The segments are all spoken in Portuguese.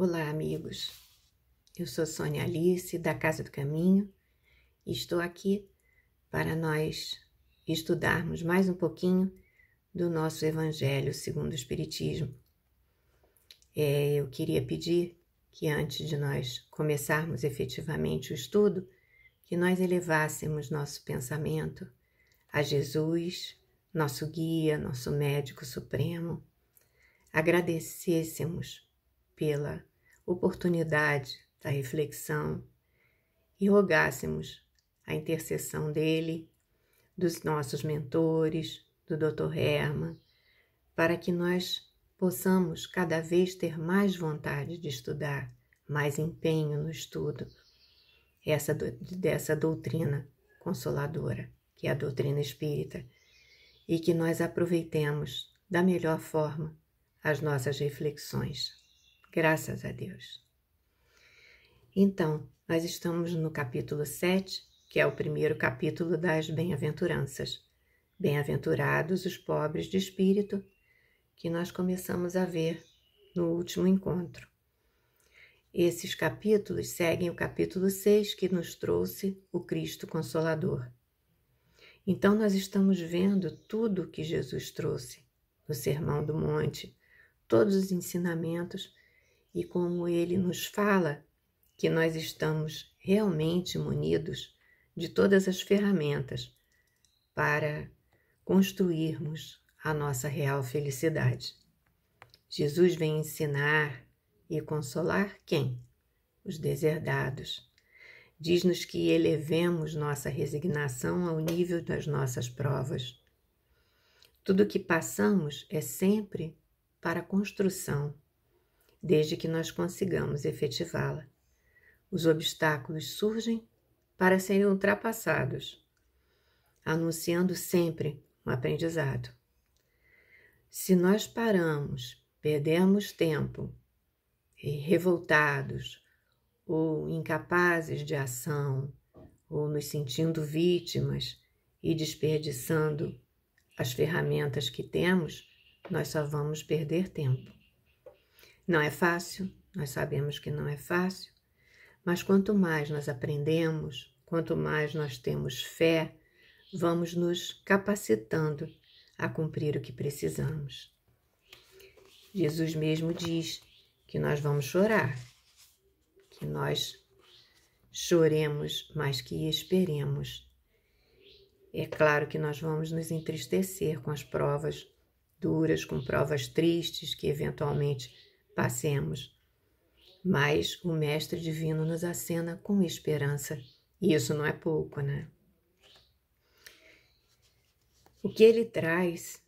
Olá, amigos. Eu sou Sônia Alice, da Casa do Caminho, e estou aqui para nós estudarmos mais um pouquinho do nosso Evangelho segundo o Espiritismo. Eu queria pedir que antes de nós começarmos efetivamente o estudo, que nós elevássemos nosso pensamento a Jesus, nosso guia, nosso médico supremo, agradecêssemos pela oportunidade da reflexão e rogássemos a intercessão dele, dos nossos mentores, do Dr. Hermann, para que nós possamos cada vez ter mais vontade de estudar, mais empenho no estudo dessa doutrina consoladora, que é a doutrina espírita, e que nós aproveitemos da melhor forma as nossas reflexões. Graças a Deus. Então, nós estamos no capítulo 7, que é o primeiro capítulo das bem-aventuranças. Bem-aventurados os pobres de espírito, que nós começamos a ver no último encontro. Esses capítulos seguem o capítulo 6, que nos trouxe o Cristo Consolador. Então, nós estamos vendo tudo que Jesus trouxe no Sermão do Monte, todos os ensinamentos, e como ele nos fala que nós estamos realmente munidos de todas as ferramentas para construirmos a nossa real felicidade. Jesus vem ensinar e consolar quem? Os deserdados. Diz-nos que elevemos nossa resignação ao nível das nossas provas. Tudo que passamos é sempre para a construção, desde que nós consigamos efetivá-la. Os obstáculos surgem para serem ultrapassados, anunciando sempre um aprendizado. Se nós paramos, perdemos tempo, revoltados ou incapazes de ação, ou nos sentindo vítimas e desperdiçando as ferramentas que temos, nós só vamos perder tempo. Não é fácil, nós sabemos que não é fácil, mas quanto mais nós aprendemos, quanto mais nós temos fé, vamos nos capacitando a cumprir o que precisamos. Jesus mesmo diz que nós vamos chorar, que nós choremos, mas que esperemos. É claro que nós vamos nos entristecer com as provas duras, com provas tristes que eventualmente passemos, mas o Mestre Divino nos acena com esperança, e isso não é pouco, né? O que ele traz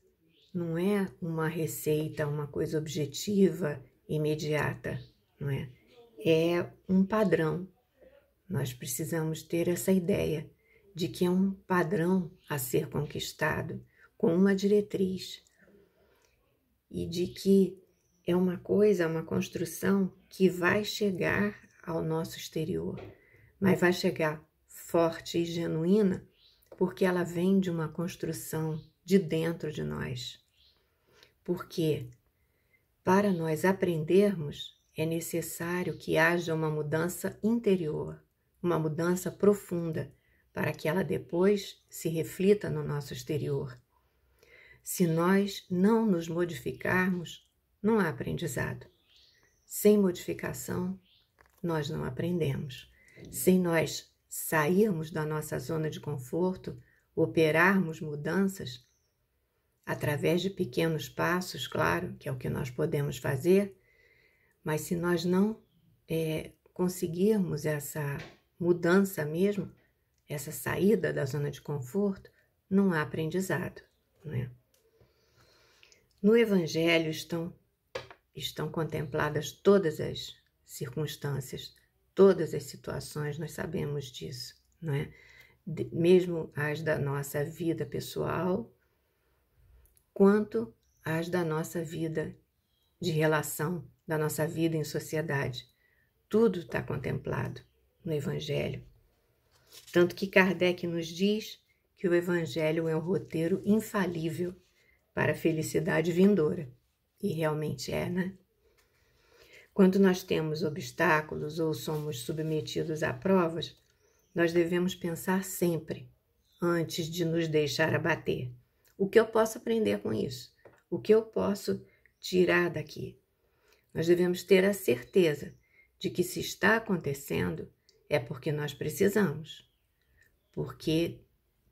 não é uma receita, uma coisa objetiva, imediata, não é? É um padrão. Nós precisamos ter essa ideia de que é um padrão a ser conquistado, com uma diretriz, e de que é uma coisa, uma construção que vai chegar ao nosso exterior, mas vai chegar forte e genuína porque ela vem de uma construção de dentro de nós. Porque para nós aprendermos é necessário que haja uma mudança interior, uma mudança profunda, para que ela depois se reflita no nosso exterior. Se nós não nos modificarmos, não há aprendizado. Sem modificação, nós não aprendemos. Sem nós sairmos da nossa zona de conforto, operarmos mudanças, através de pequenos passos, claro, que é o que nós podemos fazer, mas se nós não conseguirmos essa mudança mesmo, essa saída da zona de conforto, não há aprendizado, não é? No Evangelho estão contempladas todas as circunstâncias, todas as situações, nós sabemos disso, não é? Mesmo as da nossa vida pessoal, quanto as da nossa vida de relação, da nossa vida em sociedade. Tudo está contemplado no Evangelho. Tanto que Kardec nos diz que o Evangelho é um roteiro infalível para a felicidade vindoura. E realmente é, né? Quando nós temos obstáculos ou somos submetidos a provas, nós devemos pensar sempre, antes de nos deixar abater, o que eu posso aprender com isso? O que eu posso tirar daqui? Nós devemos ter a certeza de que se está acontecendo é porque nós precisamos, porque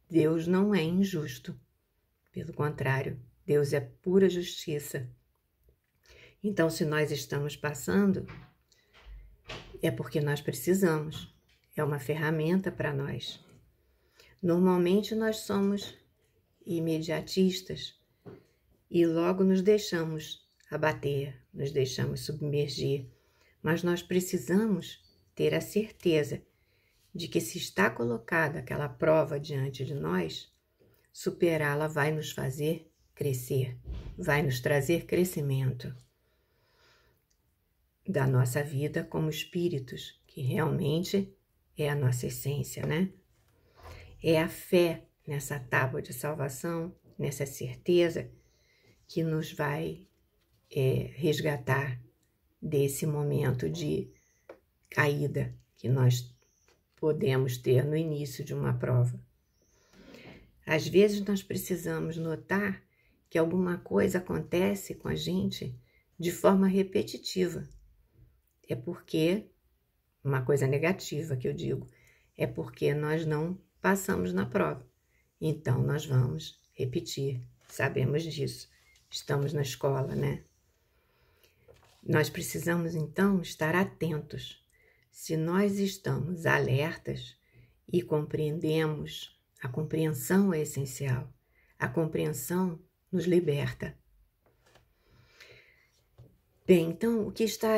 Deus não é injusto. Pelo contrário, Deus é pura justiça. Então, se nós estamos passando, é porque nós precisamos. É uma ferramenta para nós. Normalmente nós somos imediatistas e logo nos deixamos abater, nos deixamos submergir. Mas nós precisamos ter a certeza de que se está colocada aquela prova diante de nós, superá-la vai nos fazer crescer, vai nos trazer crescimento da nossa vida como espíritos, que realmente é a nossa essência, né? É a fé nessa tábua de salvação, nessa certeza que nos vai resgatar desse momento de caída que nós podemos ter no início de uma prova. Às vezes nós precisamos notar que alguma coisa acontece com a gente de forma repetitiva. É porque, uma coisa negativa que eu digo, é porque nós não passamos na prova. Então nós vamos repetir, sabemos disso. Estamos na escola, né? Nós precisamos então estar atentos. Se nós estamos alertas e compreendemos, a compreensão é essencial. A compreensão nos liberta. Bem, então o que está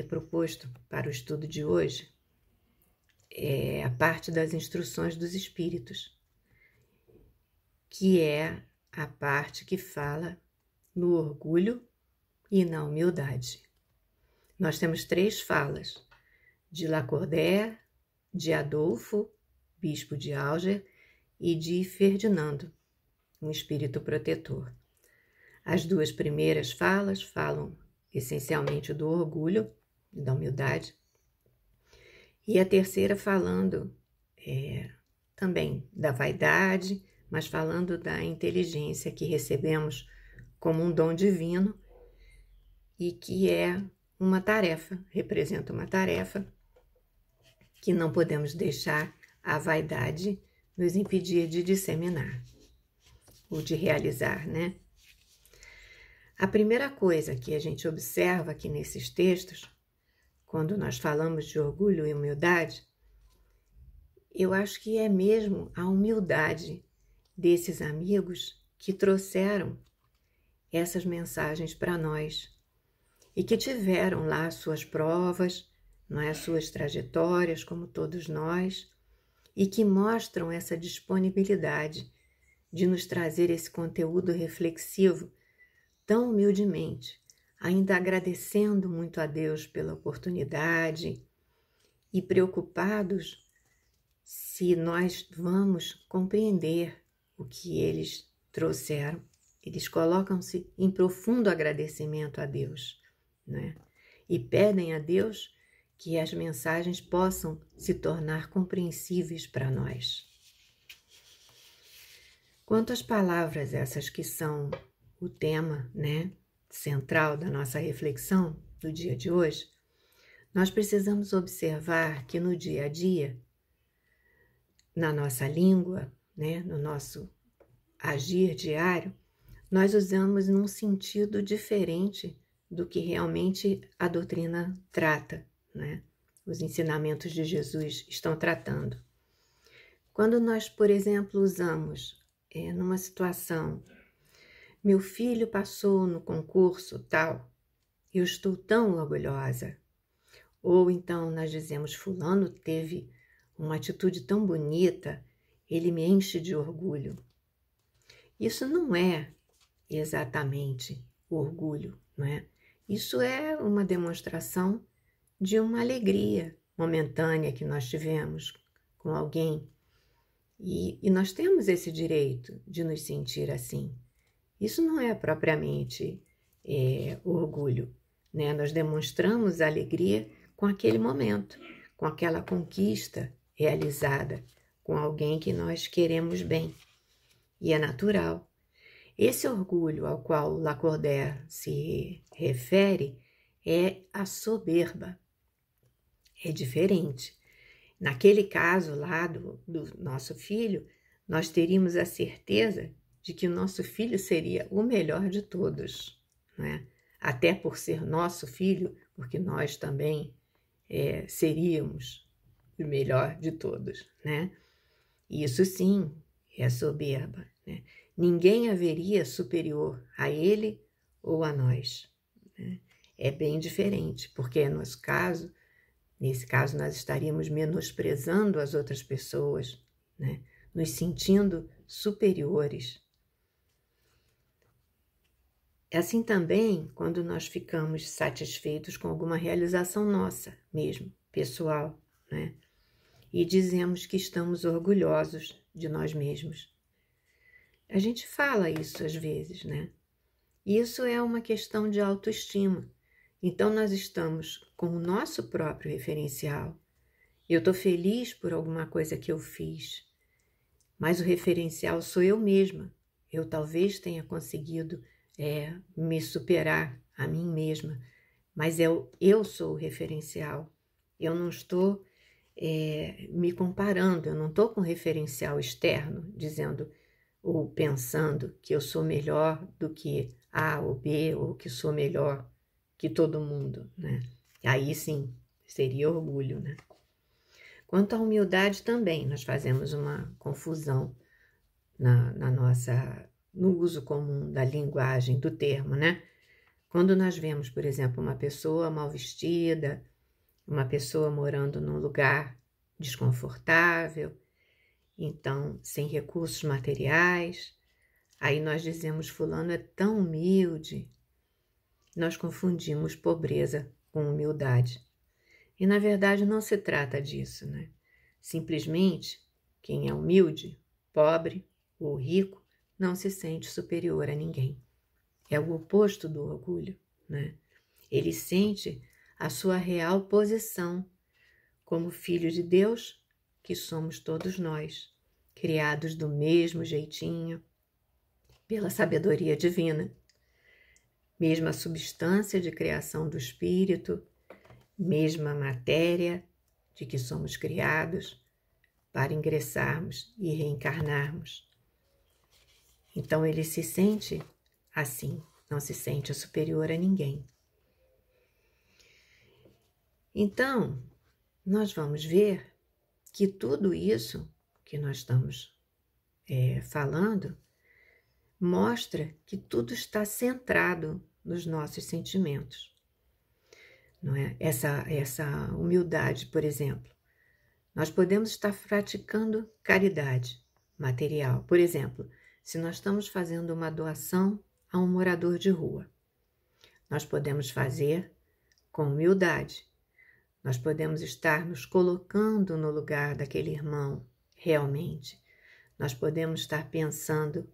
proposto para o estudo de hoje é a parte das instruções dos espíritos, que é a parte que fala no orgulho e na humildade. Nós temos 3 falas, de Lacordaire, de Adolfo, bispo de Alger, e de Ferdinando, um espírito protetor. As 2 primeiras falas falam essencialmente do orgulho e da humildade, e a terceira falando também da vaidade, mas falando da inteligência que recebemos como um dom divino e que é uma tarefa, representa uma tarefa que não podemos deixar a vaidade nos impedir de disseminar ou de realizar, né? A primeira coisa que a gente observa aqui nesses textos, quando nós falamos de orgulho e humildade, eu acho que é mesmo a humildade desses amigos que trouxeram essas mensagens para nós e que tiveram lá suas provas, não é, suas trajetórias, como todos nós, e que mostram essa disponibilidade de nos trazer esse conteúdo reflexivo tão humildemente, ainda agradecendo muito a Deus pela oportunidade e preocupados se nós vamos compreender o que eles trouxeram. Eles colocam-se em profundo agradecimento a Deus, né? E pedem a Deus que as mensagens possam se tornar compreensíveis para nós. Quanto às palavras essas que são o tema, né, central da nossa reflexão do dia de hoje, nós precisamos observar que no dia a dia, na nossa língua, né, no nosso agir diário, nós usamos num sentido diferente do que realmente a doutrina trata, né? Os ensinamentos de Jesus estão tratando. Quando nós, por exemplo, usamos numa situação, meu filho passou no concurso tal, eu estou tão orgulhosa. Ou então nós dizemos, fulano teve uma atitude tão bonita, ele me enche de orgulho. Isso não é exatamente orgulho, não é? Isso é uma demonstração de uma alegria momentânea que nós tivemos com alguém. E nós temos esse direito de nos sentir assim. Isso não é propriamente orgulho, né? Nós demonstramos alegria com aquele momento, com aquela conquista realizada, com alguém que nós queremos bem. E é natural. Esse orgulho ao qual Lacordaire se refere é a soberba. É diferente. Naquele caso lá do nosso filho, nós teríamos a certeza de que o nosso filho seria o melhor de todos, né? Até por ser nosso filho, porque nós também seríamos o melhor de todos, né? Isso sim é soberba, né? Ninguém haveria superior a ele ou a nós, né? É bem diferente, porque nesse caso nós estaríamos menosprezando as outras pessoas, né? Nos sentindo superiores. É assim também quando nós ficamos satisfeitos com alguma realização nossa mesmo, pessoal, né? E dizemos que estamos orgulhosos de nós mesmos. A gente fala isso às vezes, né? Isso é uma questão de autoestima. Então nós estamos com o nosso próprio referencial. Eu estou feliz por alguma coisa que eu fiz, mas o referencial sou eu mesma. Eu talvez tenha conseguido me superar a mim mesma, mas eu sou o referencial. Eu não estou me comparando, eu não estou com referencial externo, dizendo ou pensando que eu sou melhor do que A ou B, ou que sou melhor que todo mundo, né? Aí sim, seria orgulho, né? Quanto à humildade também, nós fazemos uma confusão no uso comum da linguagem, do termo, né? Quando nós vemos, por exemplo, uma pessoa mal vestida, uma pessoa morando num lugar desconfortável, então sem recursos materiais, aí nós dizemos fulano é tão humilde. Nós confundimos pobreza com humildade. E na verdade não se trata disso, né? Simplesmente quem é humilde, pobre ou rico não se sente superior a ninguém. É o oposto do orgulho, né? Ele sente a sua real posição como filho de Deus, que somos todos nós, criados do mesmo jeitinho, pela sabedoria divina, mesma substância de criação do Espírito, mesma matéria de que somos criados para ingressarmos e reencarnarmos. Então ele se sente assim, não se sente superior a ninguém. Então, nós vamos ver que tudo isso que nós estamos falando mostra que tudo está centrado nos nossos sentimentos. Não é? Essa humildade, por exemplo. Nós podemos estar praticando caridade material. Por exemplo, se nós estamos fazendo uma doação a um morador de rua, nós podemos fazer com humildade. Nós podemos estar nos colocando no lugar daquele irmão, realmente. Nós podemos estar pensando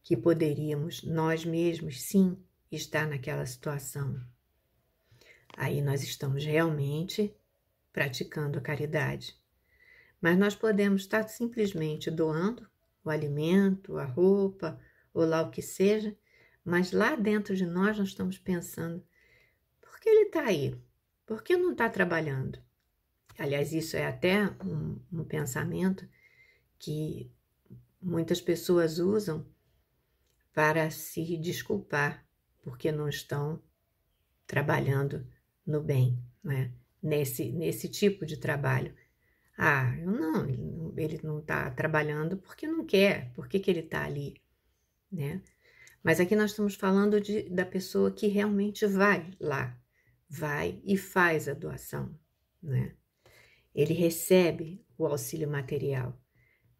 que poderíamos, nós mesmos, sim, estar naquela situação. Aí nós estamos realmente praticando a caridade. Mas nós podemos estar simplesmente doando o alimento, a roupa, ou lá o que seja, mas lá dentro de nós estamos pensando, por que ele está aí? Por que não está trabalhando? Aliás, isso é até um pensamento que muitas pessoas usam para se desculpar porque não estão trabalhando no bem, né? Nesse tipo de trabalho. Ele não está trabalhando porque não quer, por que ele está ali, né? Mas aqui nós estamos falando da pessoa que realmente vai lá, vai e faz a doação, né? Ele recebe o auxílio material,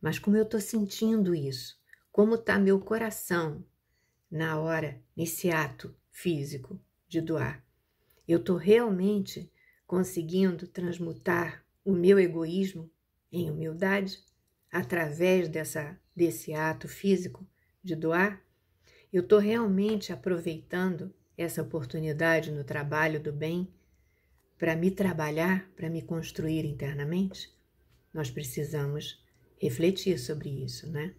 mas como eu estou sentindo isso? Como está meu coração na hora, nesse ato físico de doar? Eu estou realmente conseguindo transmutar o meu egoísmo em humildade através desse ato físico de doar? Eu estou realmente aproveitando essa oportunidade no trabalho do bem para me trabalhar, para me construir internamente? Nós precisamos refletir sobre isso, né?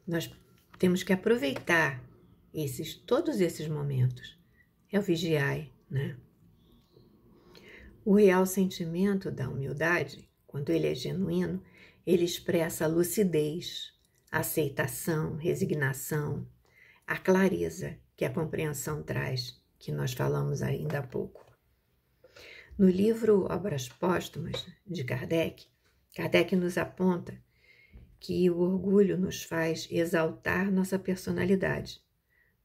Nós temos que aproveitar todos esses momentos. É o vigiai, né? O real sentimento da humildade, quando ele é genuíno, ele expressa a lucidez, a aceitação, resignação, a clareza que a compreensão traz, que nós falamos ainda há pouco. No livro Obras Póstumas, de Kardec, Kardec nos aponta que o orgulho nos faz exaltar nossa personalidade.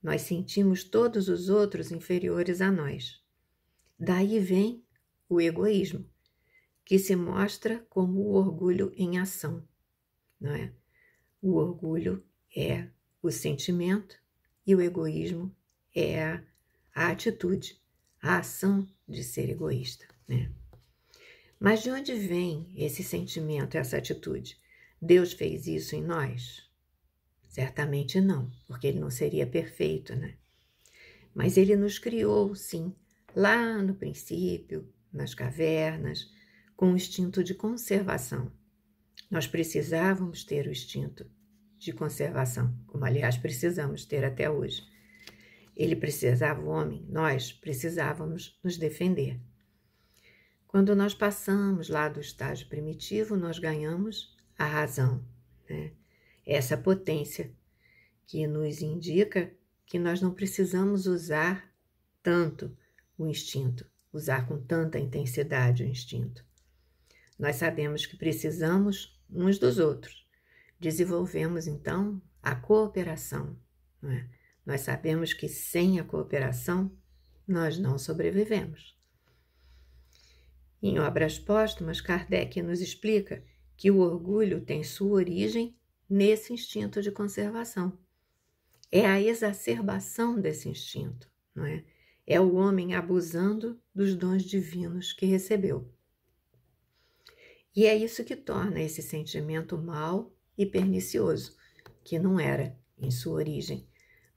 Nós sentimos todos os outros inferiores a nós. Daí vem o egoísmo, que se mostra como o orgulho em ação, não é? O orgulho é o sentimento e o egoísmo é a atitude, a ação de ser egoísta, né? Mas de onde vem esse sentimento, essa atitude? Deus fez isso em nós? Certamente não, porque ele não seria perfeito, né? Mas ele nos criou, sim, lá no princípio, nas cavernas, com o instinto de conservação. Nós precisávamos ter o instinto de conservação, como aliás precisamos ter até hoje. Ele precisava, o homem, nós precisávamos nos defender. Quando nós passamos lá do estágio primitivo, nós ganhamos a razão, né? Essa potência que nos indica que nós não precisamos usar tanto o instinto, usar com tanta intensidade o instinto. Nós sabemos que precisamos uns dos outros. Desenvolvemos, então, a cooperação, não é? Nós sabemos que sem a cooperação, nós não sobrevivemos. Em Obras Póstumas, Kardec nos explica que o orgulho tem sua origem nesse instinto de conservação. É a exacerbação desse instinto, não é? É o homem abusando dos dons divinos que recebeu. E é isso que torna esse sentimento mau e pernicioso, que não era em sua origem,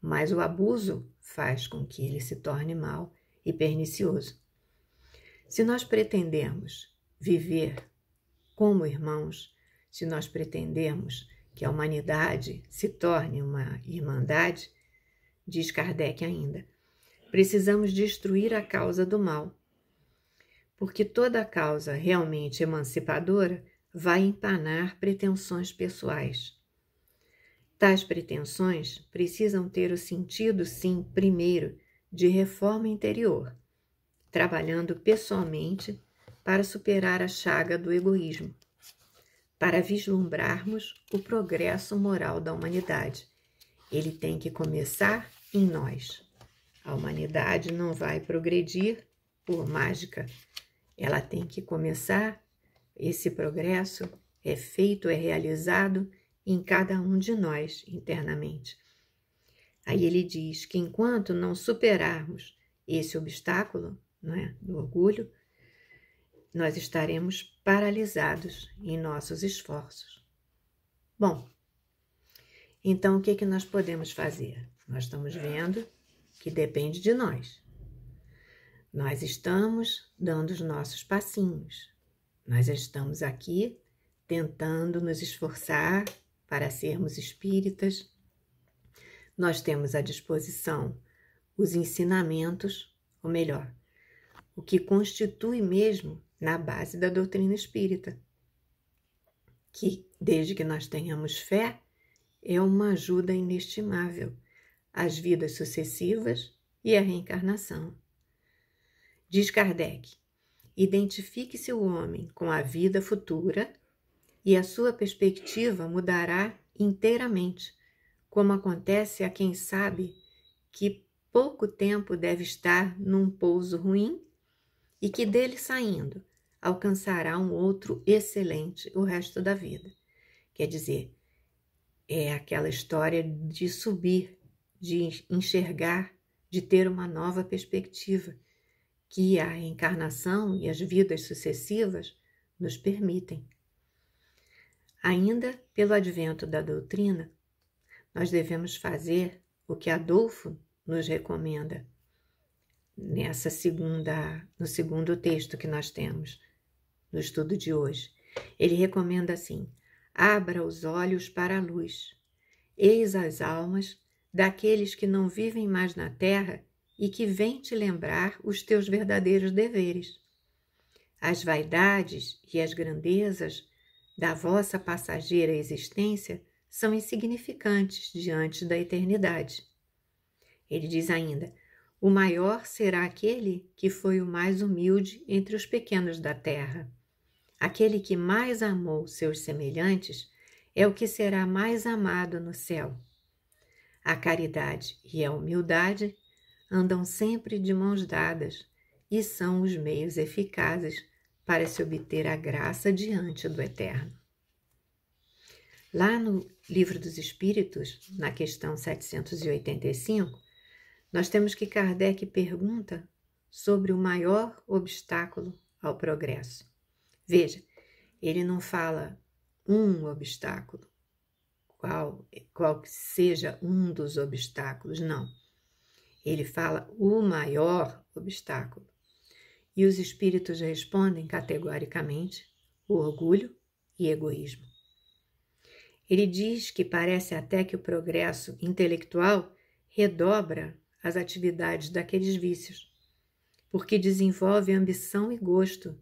mas o abuso faz com que ele se torne mau e pernicioso. Se nós pretendemos viver como irmãos, se nós pretendemos que a humanidade se torne uma irmandade, diz Kardec ainda, precisamos destruir a causa do mal, porque toda causa realmente emancipadora vai empanar pretensões pessoais. Tais pretensões precisam ter o sentido, sim, primeiro, de reforma interior, trabalhando pessoalmente para superar a chaga do egoísmo, para vislumbrarmos o progresso moral da humanidade. Ele tem que começar em nós. A humanidade não vai progredir por mágica. Ela tem que começar, esse progresso é feito, é realizado em cada um de nós internamente. Aí ele diz que enquanto não superarmos esse obstáculo, não é, do orgulho, nós estaremos paralisados em nossos esforços. Bom, então o que nós podemos fazer? Nós estamos vendo que depende de nós. Nós estamos dando os nossos passinhos. Nós estamos aqui tentando nos esforçar para sermos espíritas. Nós temos à disposição os ensinamentos, ou melhor, o que constitui mesmo na base da doutrina espírita, que, desde que nós tenhamos fé, é uma ajuda inestimável às vidas sucessivas e à reencarnação. Diz Kardec, identifique-se o homem com a vida futura e a sua perspectiva mudará inteiramente, como acontece a quem sabe que pouco tempo deve estar num pouso ruim e que dele saindo alcançará um outro excelente o resto da vida. Quer dizer, é aquela história de subir, de enxergar, de ter uma nova perspectiva, que a reencarnação e as vidas sucessivas nos permitem. Ainda pelo advento da doutrina, nós devemos fazer o que Adolfo nos recomenda, no segundo texto que nós temos no estudo de hoje. Ele recomenda assim: abra os olhos para a luz. Eis as almas daqueles que não vivem mais na terra e que vêm te lembrar os teus verdadeiros deveres. As vaidades e as grandezas da vossa passageira existência são insignificantes diante da eternidade. Ele diz ainda: o maior será aquele que foi o mais humilde entre os pequenos da terra. Aquele que mais amou seus semelhantes é o que será mais amado no céu. A caridade e a humildade andam sempre de mãos dadas e são os meios eficazes para se obter a graça diante do Eterno. Lá no Livro dos Espíritos, na questão 785, nós temos que Kardec pergunta sobre o maior obstáculo ao progresso. Veja, ele não fala um obstáculo, qual que seja um dos obstáculos, não. Ele fala o maior obstáculo. E os espíritos respondem categoricamente: o orgulho e egoísmo. Ele diz que parece até que o progresso intelectual redobra as atividades daqueles vícios, porque desenvolve ambição e gosto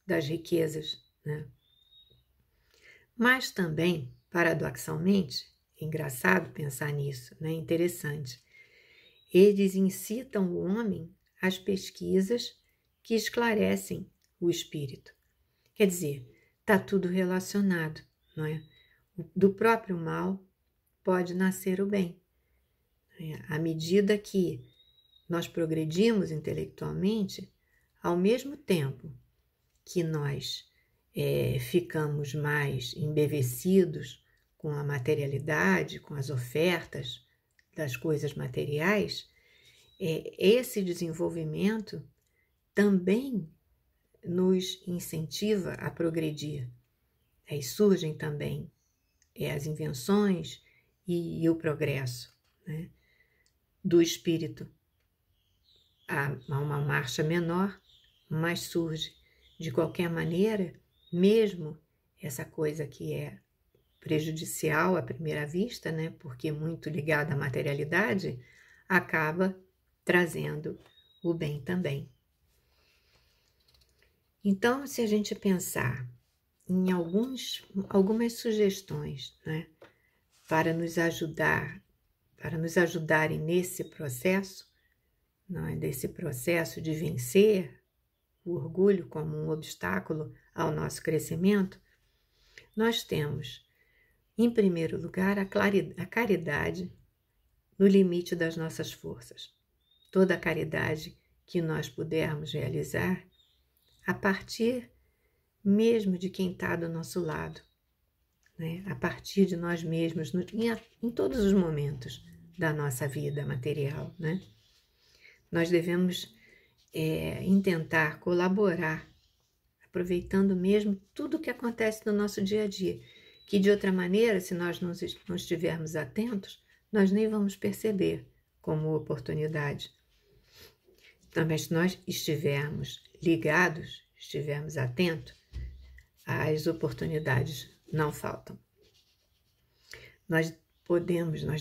das riquezas, né? Mas também, paradoxalmente, é engraçado pensar nisso, né? Interessante. Eles incitam o homem às pesquisas que esclarecem o espírito. Quer dizer, está tudo relacionado, não é? Do próprio mal pode nascer o bem. À medida que nós progredimos intelectualmente, ao mesmo tempo que nós ficamos mais embevecidos com a materialidade, com as ofertas das coisas materiais, esse desenvolvimento também nos incentiva a progredir. Aí surgem também as invenções e o progresso, né, do espírito. Há uma marcha menor, mas surge. De qualquer maneira, mesmo essa coisa que é prejudicial à primeira vista, né, porque é muito ligada à materialidade, acaba trazendo o bem também. Então, se a gente pensar em algumas sugestões, né, para nos ajudarem nesse processo, não é, desse processo de vencer o orgulho como um obstáculo ao nosso crescimento, nós temos, em primeiro lugar, a caridade no limite das nossas forças. Toda a caridade que nós pudermos realizar a partir mesmo de quem está do nosso lado, né? A partir de nós mesmos, em todos os momentos da nossa vida material, né? Nós devemos intentar colaborar, aproveitando mesmo tudo o que acontece no nosso dia a dia, que de outra maneira, se nós não estivermos atentos, nós nem vamos perceber como oportunidade. Então, mas se nós estivermos ligados, estivermos atentos, as oportunidades não faltam. Nós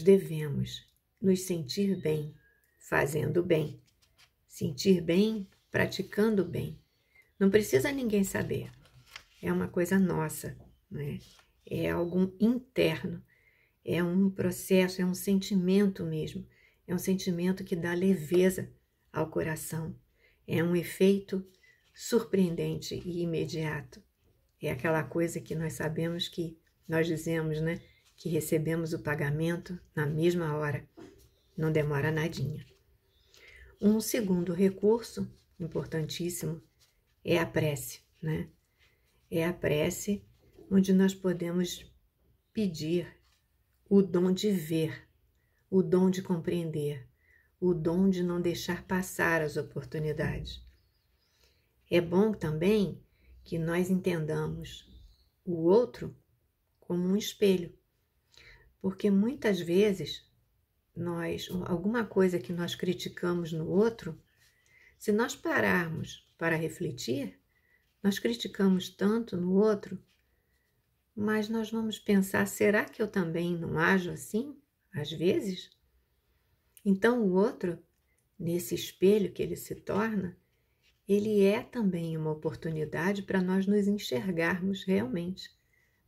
devemos nos sentir bem, fazendo bem, sentir bem, praticando bem. Não precisa ninguém saber, é uma coisa nossa, né? É algo interno, é um processo, é um sentimento mesmo, é um sentimento que dá leveza ao coração, é um efeito surpreendente e imediato. É aquela coisa que nós sabemos que, nós dizemos, né, que recebemos o pagamento na mesma hora, não demora nadinha. Um segundo recurso importantíssimo é a prece, né? É a prece onde nós podemos pedir o dom de ver, o dom de compreender, o dom de não deixar passar as oportunidades. É bom também que nós entendamos o outro como um espelho, porque muitas vezes alguma coisa que nós criticamos no outro, Se nós pararmos para refletir, nós criticamos tanto no outro, mas nós vamos pensar, será que eu também não ajo assim, às vezes? Então o outro, nesse espelho que ele se torna, ele é também uma oportunidade para nós nos enxergarmos realmente,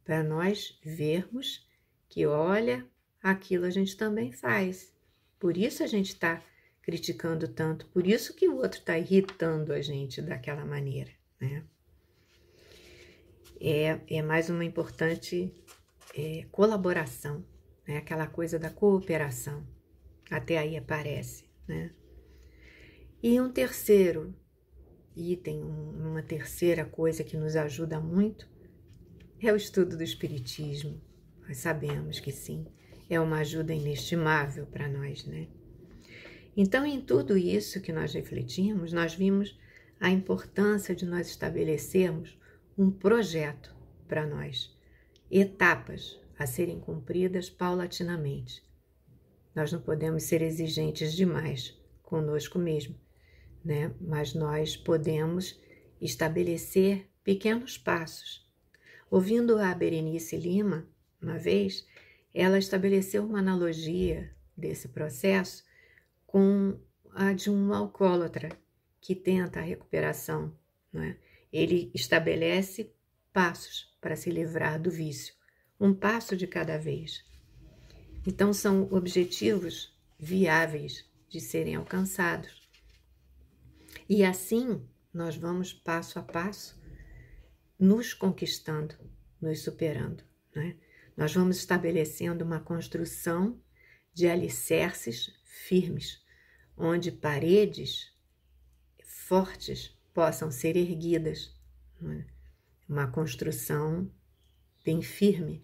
para nós vermos que, olha, aquilo a gente também faz. Por isso a gente está criticando tanto, por isso que o outro está irritando a gente daquela maneira, né? É mais uma importante colaboração, né? Aquela coisa da cooperação, até aí aparece, né? E um terceiro item, uma terceira coisa que nos ajuda muito é o estudo do Espiritismo. Nós sabemos que sim, é uma ajuda inestimável para nós, né? Então, em tudo isso que nós refletimos, nós vimos a importância de nós estabelecermos um projeto para nós, etapas a serem cumpridas paulatinamente. Nós não podemos ser exigentes demais conosco mesmo, né? Mas nós podemos estabelecer pequenos passos. Ouvindo a Berenice Lima, uma vez, ela estabeleceu uma analogia desse processo com a de um alcoólatra que tenta a recuperação, né? Ele estabelece passos para se livrar do vício, um passo de cada vez. Então, são objetivos viáveis de serem alcançados. E assim, nós vamos passo a passo nos conquistando, nos superando, né? Nós vamos estabelecendo uma construção de alicerces firmes, onde paredes fortes possam ser erguidas, né? Uma construção bem firme.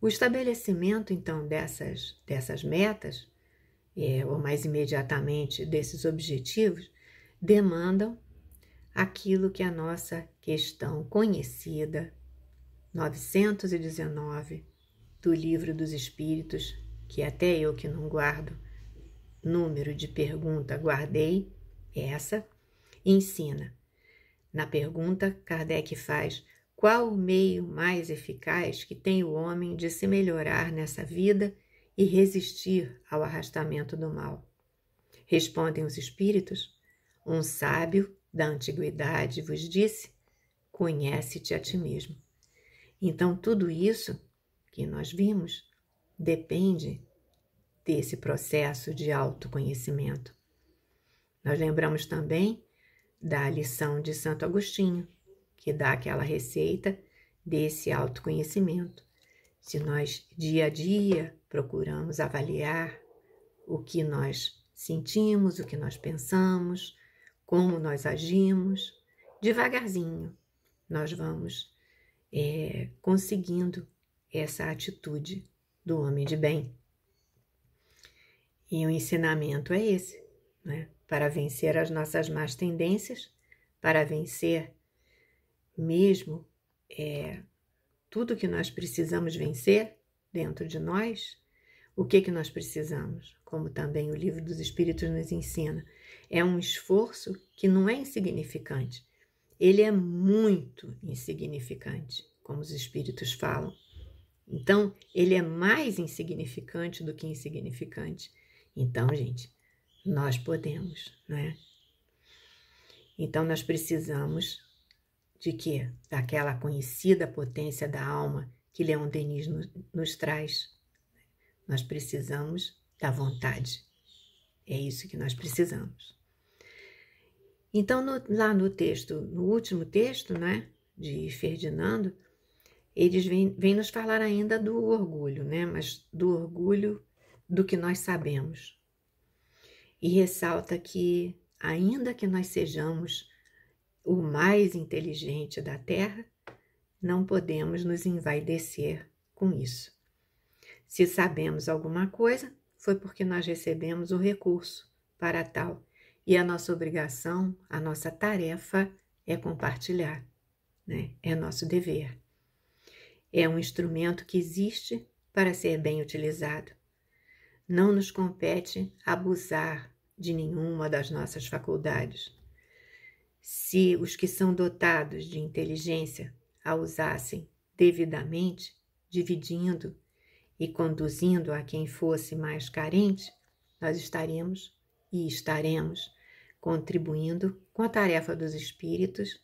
O estabelecimento, então, dessas metas, ou mais imediatamente desses objetivos, demandam aquilo que a nossa questão conhecida, 919, do Livro dos Espíritos, que até eu que não guardo número de pergunta guardei, essa, ensina. Na pergunta, Kardec faz: qual o meio mais eficaz que tem o homem de se melhorar nessa vida e resistir ao arrastamento do mal? Respondem os espíritos: um sábio da antiguidade vos disse: conhece-te a ti mesmo. Então, tudo isso que nós vimos depende desse processo de autoconhecimento. Nós lembramos também da lição de Santo Agostinho, que dá aquela receita desse autoconhecimento. Se nós, dia a dia, procuramos avaliar o que nós sentimos, o que nós pensamos, como nós agimos, devagarzinho, nós vamos conseguindo essa atitude do homem de bem. E o ensinamento é esse, né? Para vencer as nossas más tendências, para vencer mesmo tudo que nós precisamos vencer dentro de nós. O que nós precisamos? Como também o Livro dos Espíritos nos ensina, é um esforço que não é insignificante. Ele é muito insignificante, como os Espíritos falam. Então, ele é mais insignificante do que insignificante. Então, gente, nós podemos, não é? Então, nós precisamos de quê? Daquela conhecida potência da alma que Leon Denis nos traz. Nós precisamos da vontade. É isso que nós precisamos. Então, lá no texto, no último texto, né, de Ferdinando, eles vêm nos falar ainda do orgulho, né, mas do orgulho do que nós sabemos. E ressalta que, ainda que nós sejamos o mais inteligente da Terra, não podemos nos envaidecer com isso. Se sabemos alguma coisa, foi porque nós recebemos o recurso para tal. E a nossa obrigação, a nossa tarefa é compartilhar, né? É nosso dever. É um instrumento que existe para ser bem utilizado. Não nos compete abusar de nenhuma das nossas faculdades. Se os que são dotados de inteligência a usassem devidamente, dividindo e conduzindo a quem fosse mais carente, nós estaríamos e estaremos contribuindo com a tarefa dos espíritos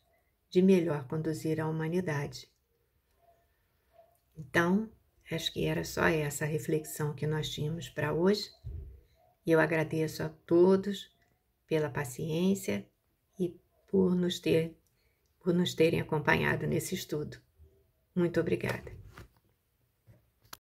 de melhor conduzir a humanidade. Então, acho que era só essa reflexão que nós tínhamos para hoje. E eu agradeço a todos pela paciência e por nos terem acompanhado nesse estudo. Muito obrigada.